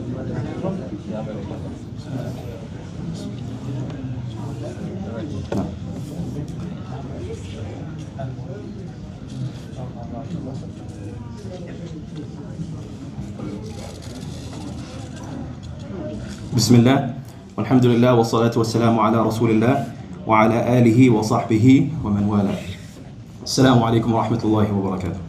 بسم الله والحمد لله والصلاة والسلام على رسول الله وعلى آله وصحبه ومن والاه. السلام عليكم ورحمة الله وبركاته.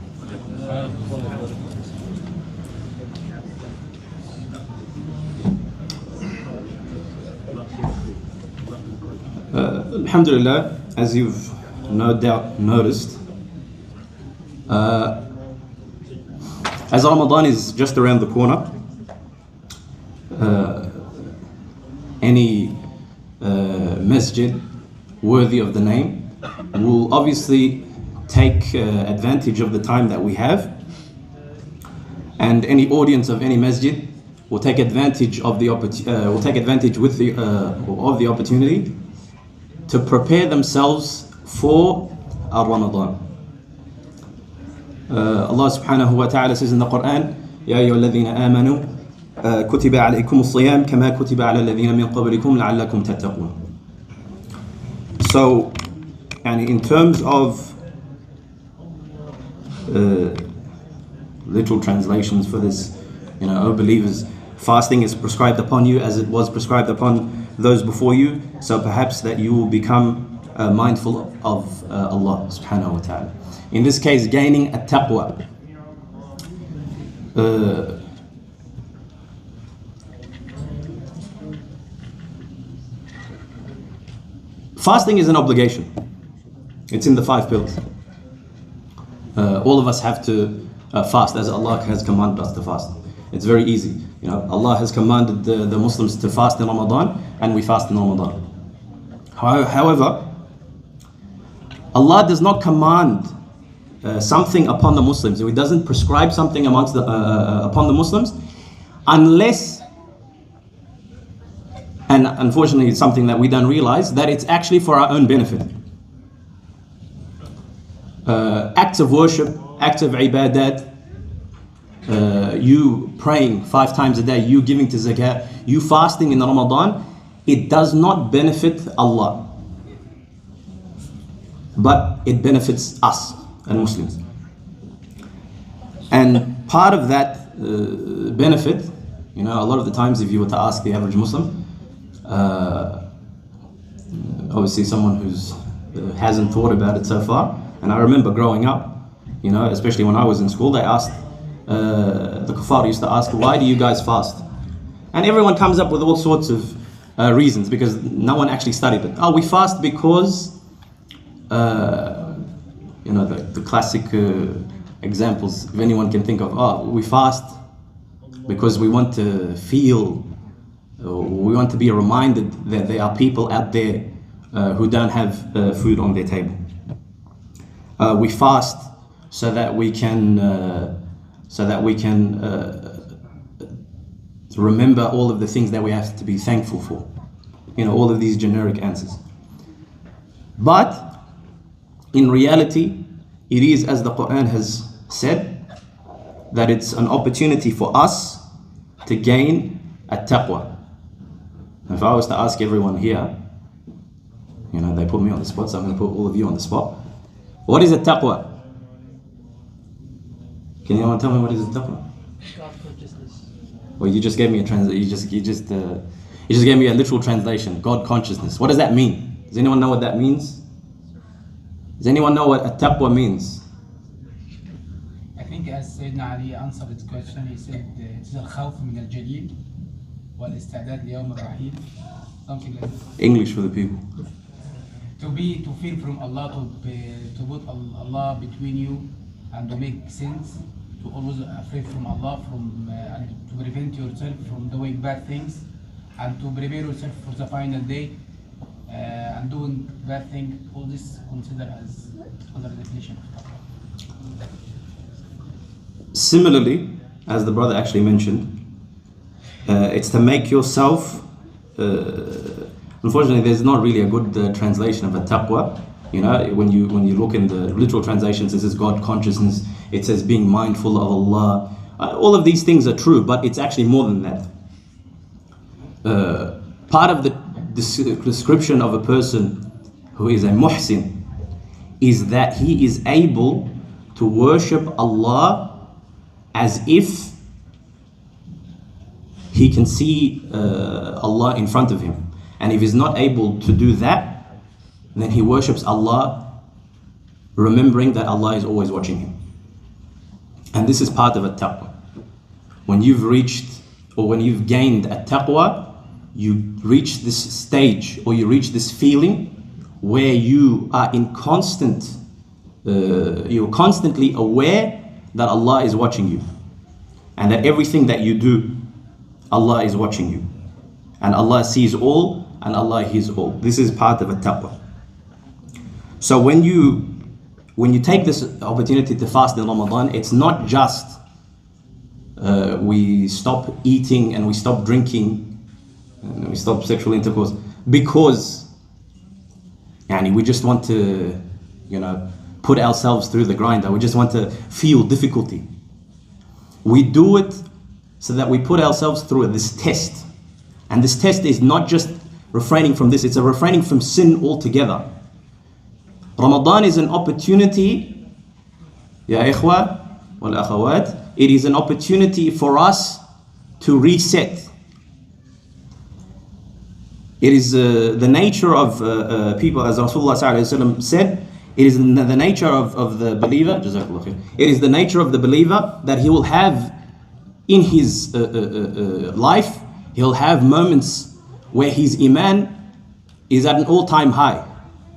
Alhamdulillah, as you've no doubt noticed, as Ramadan is just around the corner, any masjid worthy of the name will obviously take advantage of the time that we have, and any audience of any masjid will take advantage of the opportunity to prepare themselves for Ramadan. Allah subhanahu wa ta'ala says in the Quran, Ya ayyuhalladhina amanu kutiba alaykum as-siyam kama kutiba ala alladhina min qablikum la'allakum tattaqun. So, in terms of literal translations for this, O believers, fasting is prescribed upon you as it was prescribed upon those before you, so perhaps that you will become mindful of Allah subhanahu wa ta'ala. In this case, gaining a taqwa. Fasting is an obligation. It's in the 5 pillars. All of us have to fast as Allah has commanded us to fast. It's very easy. Allah has commanded the Muslims to fast in Ramadan, and we fast in Ramadan. However, Allah does not command something upon the Muslims. He doesn't prescribe something upon the Muslims unless, and unfortunately it's something that we don't realize, that it's actually for our own benefit. Acts of worship, acts of ibadat, you praying 5 times a day, you giving to zakat, you fasting in Ramadan, it does not benefit Allah, but it benefits us and Muslims. And part of that benefit, a lot of the times if you were to ask the average Muslim, obviously someone who's hasn't thought about it so far, and I remember growing up, especially when I was in school, they asked, the kuffar used to ask, why do you guys fast? And everyone comes up with all sorts of reasons, because no one actually studied it. We fast because the classic examples, if anyone can think of, we fast because we want to feel, we want to be reminded that there are people out there who don't have food on their table. We fast so that we can remember all of the things that we have to be thankful for. All of these generic answers. But in reality, it is, as the Quran has said, that it's an opportunity for us to gain a taqwa. If I was to ask everyone here, they put me on the spot, so I'm going to put all of you on the spot. What is a taqwa? Can anyone tell me what is a taqwa? God consciousness. Well, you just gave me a you just gave me a literal translation. God consciousness. What does that mean? Does anyone know what that means? Does anyone know what a taqwa means? I think as Sayyidina Ali answered this question, he said it's الخوف من الجليل والاستعداد ليوم الرحيل, something like that. English for the people. To feel from Allah, to put Allah between you, and to make sense, to always afraid from Allah, and to prevent yourself from doing bad things, and to prepare yourself for the final day, and doing bad thing. All this considered as under the definition of taqwa. Similarly, as the brother actually mentioned, it's to make yourself. Unfortunately, there's not really a good translation of a taqwa. When you look in the literal translations, it says God consciousness. It says being mindful of Allah. All of these things are true, but it's actually more than that. part of the description of a person who is a muhsin is that he is able to worship Allah as if he can see Allah in front of him. And if he's not able to do that, then he worships Allah remembering that Allah is always watching him. And this is part of a taqwa. When you've reached, or when you've gained a taqwa, you reach this stage, or you reach this feeling where you are in you're constantly aware that Allah is watching you, and that everything that you do, Allah is watching you, and Allah sees all, and Allah hears all. This is part of a taqwa. So when you take this opportunity to fast in Ramadan, it's not just we stop eating and we stop drinking and we stop sexual intercourse because we just want to, put ourselves through the grinder. We just want to feel difficulty. We do it so that we put ourselves through this test. And this test is not just refraining from this, it's a refraining from sin altogether. Ramadan is an opportunity, ya ikhwa wal akhawat, it is an opportunity for us to reset. It is the nature of people, as Rasulullah said, it is the nature of the believer, it is the nature of the believer that he will have in his life, he'll have moments where his iman is at an all-time high.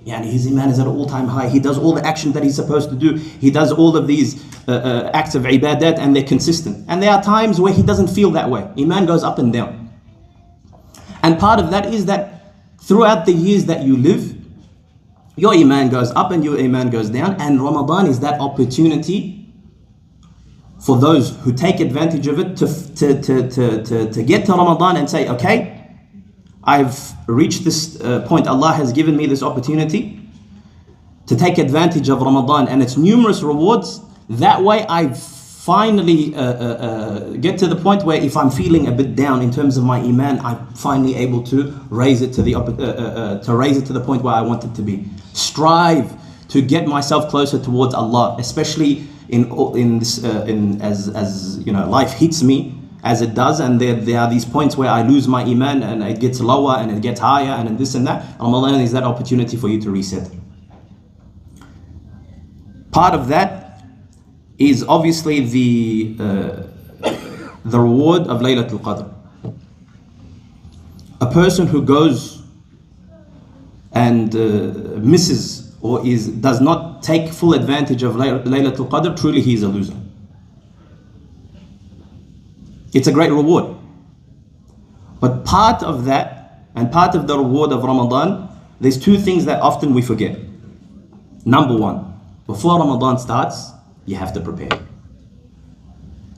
His iman is at an all-time high. He does all the action that he's supposed to do. He does all of these acts of ibadat, and they're consistent. And there are times where he doesn't feel that way. Iman goes up and down. And part of that is that throughout the years that you live, your iman goes up and your iman goes down. And Ramadan is that opportunity for those who take advantage of it to get to Ramadan and say, okay, I've reached this point. Allah has given me this opportunity to take advantage of Ramadan and its numerous rewards. That way I finally get to the point where if I'm feeling a bit down in terms of my iman, I'm finally able to raise it to the point where I want it to be. Strive to get myself closer towards Allah, especially as life hits me as it does, and there are these points where I lose my iman and it gets lower and it gets higher and this and that. Ramadan is that opportunity for you to reset. Part of that is obviously the reward of Laylatul Qadr. A person who goes and misses or does not take full advantage of Laylatul Qadr, truly he is a loser. It's a great reward. But part of that, and part of the reward of Ramadan, there's two things that often we forget. Number one, before Ramadan starts, you have to prepare.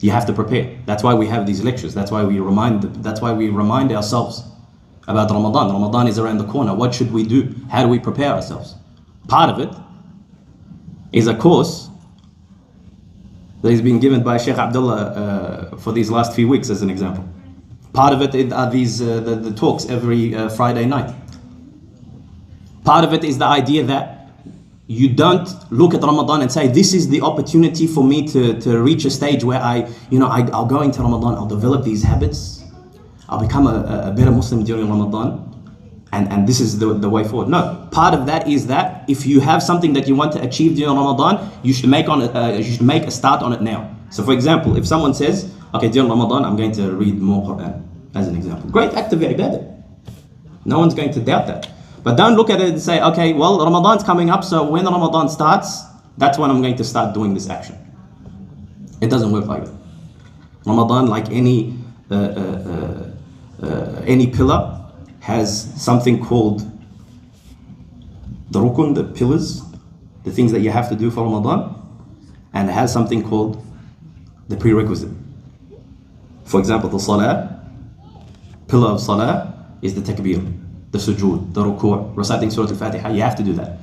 You have to prepare. That's why we have these lectures. That's why we remind ourselves about Ramadan. Ramadan is around the corner. What should we do? How do we prepare ourselves? Part of it is a course that has been given by Sheikh Abdullah for these last few weeks, as an example. Part of it are these the talks every Friday night. Part of it is the idea that you don't look at Ramadan and say, this is the opportunity for me to reach a stage where I'll go into Ramadan, I'll develop these habits, I'll become a better Muslim during Ramadan, and this is the way forward. No, part of that is that if you have something that you want to achieve during Ramadan, you should make a start on it now. So for example, if someone says, okay, during Ramadan I'm going to read more Quran, as an example. Great act of ibadah. No one's going to doubt that. But don't look at it and say, okay, well, Ramadan's coming up, so when Ramadan starts, that's when I'm going to start doing this action. It doesn't work like that. Ramadan, like any pillar, has something called the rukun, the pillars, the things that you have to do for Ramadan, and it has something called the prerequisite. For example, the salah, pillar of salah is the takbir, the sujood, the ruku', reciting Surah Al-Fatiha. You have to do that.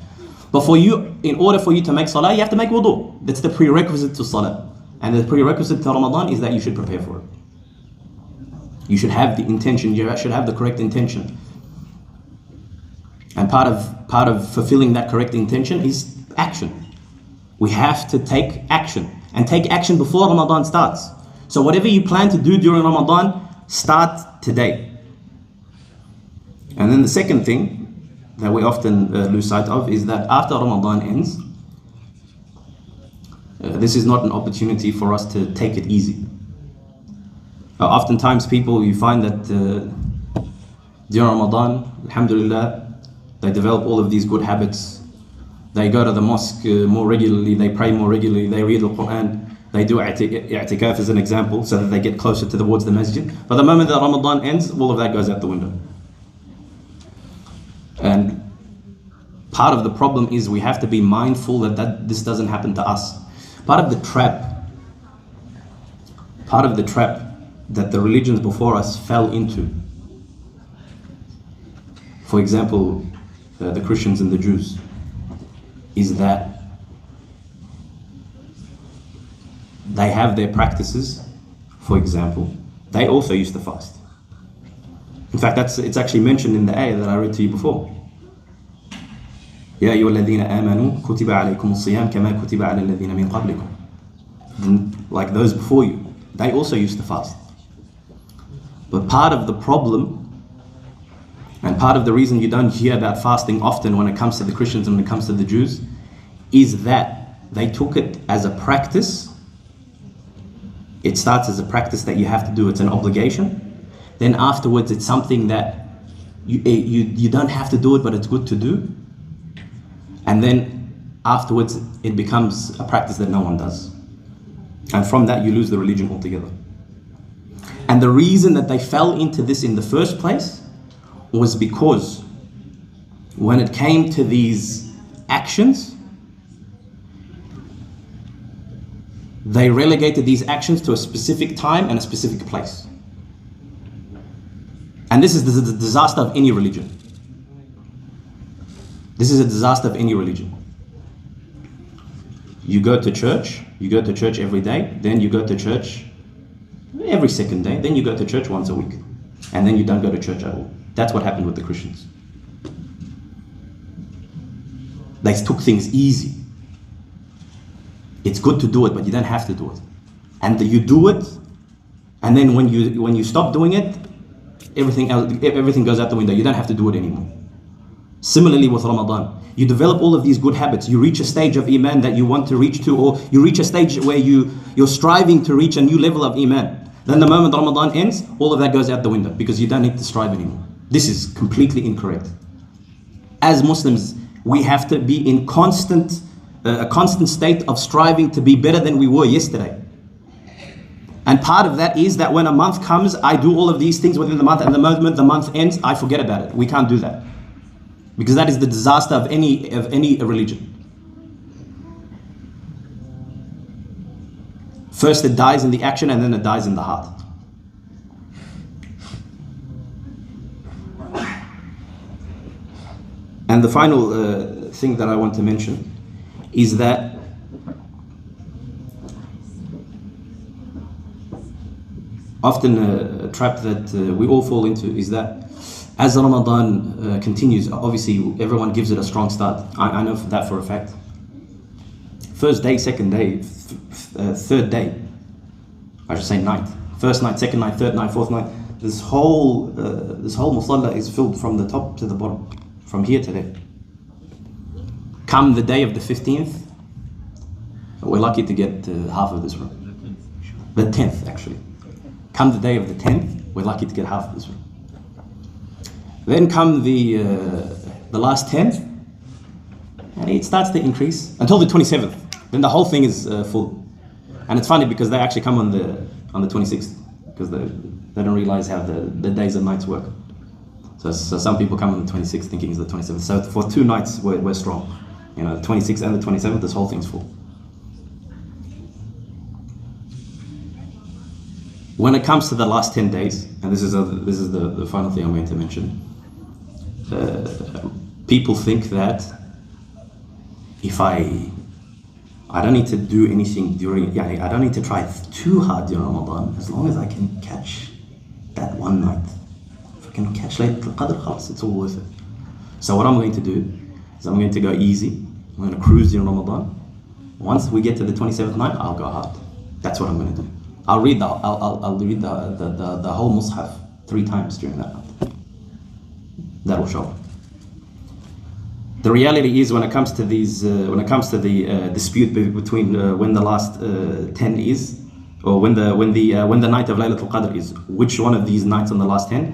But in order for you to make salah, you have to make wudu. That's the prerequisite to salah. And the prerequisite to Ramadan is that you should prepare for it. You should have the intention, you should have the correct intention. And part of fulfilling that correct intention is action. We have to take action, and take action before Ramadan starts. So whatever you plan to do during Ramadan, start today. And then the second thing that we often lose sight of is that after Ramadan ends, this is not an opportunity for us to take it easy. Oftentimes people, you find that during Ramadan, alhamdulillah, they develop all of these good habits. They go to the mosque more regularly, they pray more regularly, they read the Quran, they do i'tikaf as an example, so that they get closer towards the masjid. But the moment that Ramadan ends, all of that goes out the window. And part of the problem is we have to be mindful that this doesn't happen to us. Part of the trap that the religions before us fell into, for example, the Christians and the Jews, is that they have their practices. For example, they also used to fast. In fact, it's actually mentioned in the ayah that I read to you before. يا أيها الذين آمنوا كتب عليكم الصيام كما كتب على الذين من قبلكم. Like those before you, they also used to fast. But part of the problem, and part of the reason you don't hear about fasting often when it comes to the Christians and when it comes to the Jews, is that they took it as a practice. It starts as a practice that you have to do, it's an obligation. Then afterwards it's something that you don't have to do it, but it's good to do. And then afterwards it becomes a practice that no one does. And from that you lose the religion altogether. And the reason that they fell into this in the first place was because when it came to these actions, they relegated these actions to a specific time and a specific place. And this is the disaster of any religion. This is a disaster of any religion. You go to church every day, then you go to church every second day, then you go to church once a week, and then you don't go to church at all. That's what happened with the Christians. They took things easy. It's good to do it, but you don't have to do it. And you do it, and then when you stop doing it, everything goes out the window. You don't have to do it anymore. Similarly with Ramadan, you develop all of these good habits. You reach a stage of Iman that you want to reach to, or you reach a stage where you're striving to reach a new level of Iman. Then the moment Ramadan ends, all of that goes out the window because you don't need to strive anymore. This is completely incorrect. As Muslims, we have to be in a constant state of striving to be better than we were yesterday. And part of that is that when a month comes, I do all of these things within the month, and the moment the month ends, I forget about it. We can't do that. Because that is the disaster of any religion. First it dies in the action, and then it dies in the heart. And the final thing that I want to mention is that often a trap that we all fall into is that as Ramadan continues, obviously everyone gives it a strong start. I know that for a fact. First day, second day, third day, I should say night. First night, second night, third night, fourth night. This whole musalla is filled from the top to the bottom, from here to there. Come the day of the 15th, we're lucky to get half of this room. The 10th actually. Come the day of the 10th, we're lucky to get half of this room. Then come the last 10th, and it starts to increase until the 27th. Then the whole thing is full. And it's funny because they actually come on the 26th because they don't realize how the days and nights work. So some people come on the 26th thinking it's the 27th. So for 2 nights we're strong. You know, the 26th and the 27th, this whole thing's full. When it comes to the last 10 days, and this is the final thing I'm going to mention, people think that if I don't need to do anything during, I don't need to try too hard during Ramadan, as long as I can catch that one night. If I can catch Laylatul Qadr, khalas, it's all worth it. So what I'm going to do is I'm going to go easy. I'm going to cruise in Ramadan. Once we get to the 27th night, I'll go hard. That's what I'm going to do. I'll read the whole Mus'haf 3 times during that night. That will show. The reality is, when it comes to these, when it comes to the dispute between when the last 10 is, or when the night of Laylatul Qadr is, which one of these nights on the last 10?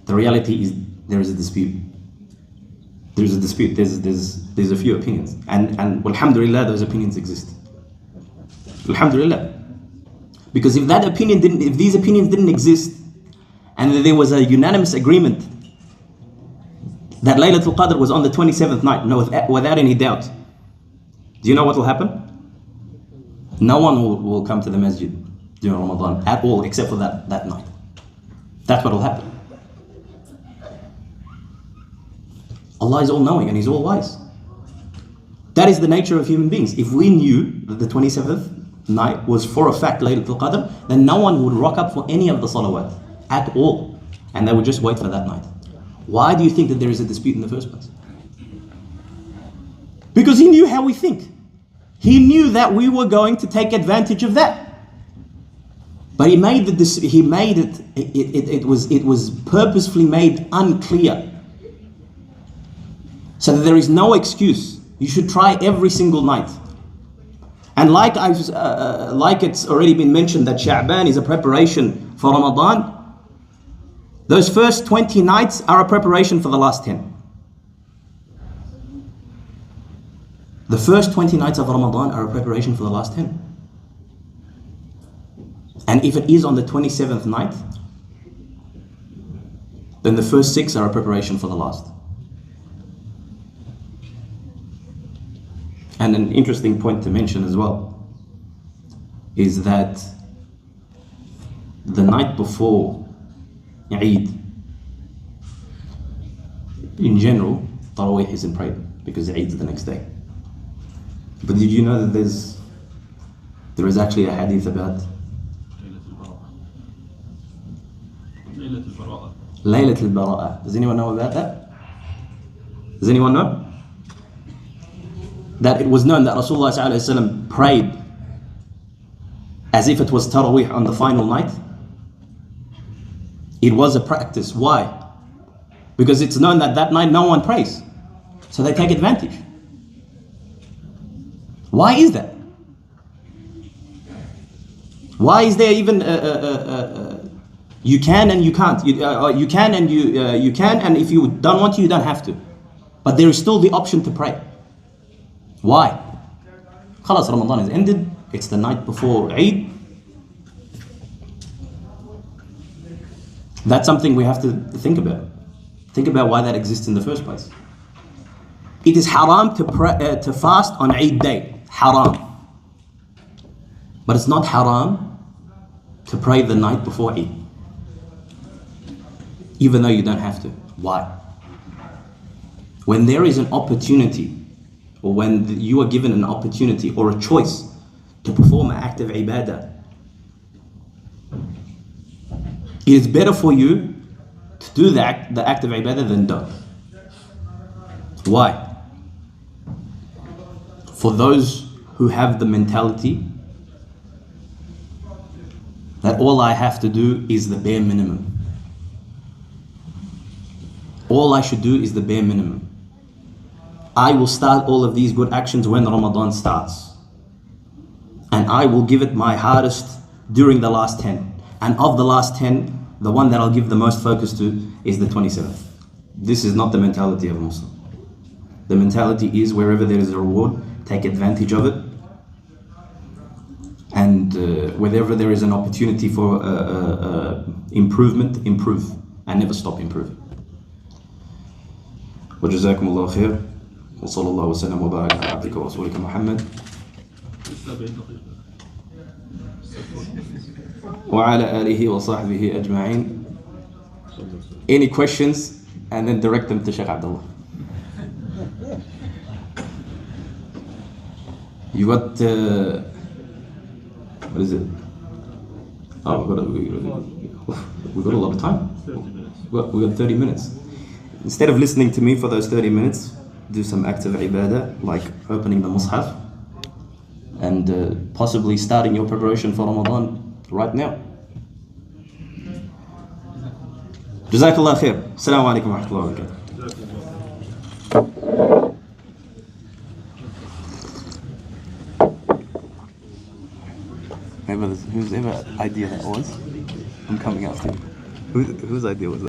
The reality is there is a dispute. There's a dispute. There's a few opinions, and alhamdulillah, those opinions exist. Alhamdulillah, because if these opinions didn't exist, and there was a unanimous agreement that Laylatul Qadr was on the 27th night, without any doubt, do you know what will happen? No one will come to the masjid during Ramadan at all, except for that night. That's what will happen. Allah is all-knowing and He's all-wise. That is the nature of human beings. If we knew that the 27th night was for a fact Laylatul Qadr, then no one would rock up for any of the salawat at all, and they would just wait for that night. Why do you think that there is a dispute in the first place? Because He knew how we think. He knew that we were going to take advantage of that. But it was purposefully made unclear, so that there is no excuse. You should try every single night. And like it's already been mentioned that Sha'ban is a preparation for Ramadan, those first 20 nights are a preparation for the last 10. The first 20 nights of Ramadan are a preparation for the last 10. And if it is on the 27th night, then the first 6 are a preparation for the last. And an interesting point to mention as well is that the night before Eid, in general, Taraweeh isn't prayed because Eid is the next day. But did you know that there is actually a hadith about Laylatul Bara'ah? Does anyone know about that? Does anyone know? That it was known that Rasulullah ﷺ prayed as if it was Taraweeh on the final night. It was a practice. Why? Because it's known that night no one prays, so they take advantage. Why is that? Why is there even you can and you can't? You can and you can, and if you don't want to, you don't have to. But there is still the option to pray. Why? Khalas, Ramadan is ended. It's the night before Eid. That's something we have to think about. Think about why that exists in the first place. It is haram to fast on Eid day. Haram. But it's not haram to pray the night before Eid, even though you don't have to. Why? When there is an opportunity, or when you are given an opportunity or a choice to perform an act of ibadah, it is better for you to do the act of ibadah than don't. Why? For those who have the mentality that all I have to do is the bare minimum. All I should do is the bare minimum. I will start all of these good actions when Ramadan starts, and I will give it my hardest during the last 10. And of the last 10, the one that I'll give the most focus to is the 27th. This is not the mentality of a Muslim. The mentality is wherever there is a reward, take advantage of it. And wherever there is an opportunity for improvement, improve, and never stop improving. وجزاكم الله خير وصلى الله وسلم وبارك على عبدك ورسولك محمد وعلى آله وصحبه أجمعين. Any questions? And then direct them to Sheikh Abdullah. You got what is it? Oh, we got a lot of time. We got 30 minutes. Instead of listening to me for those 30 minutes, do some active ibadah, like opening the mushaf and possibly starting your preparation for Ramadan right now. Jazakallah khair. Assalamu alaikum wa rahmatullahi wa barakatuh. Whose ever idea that was, I'm coming after you. Whose idea was that?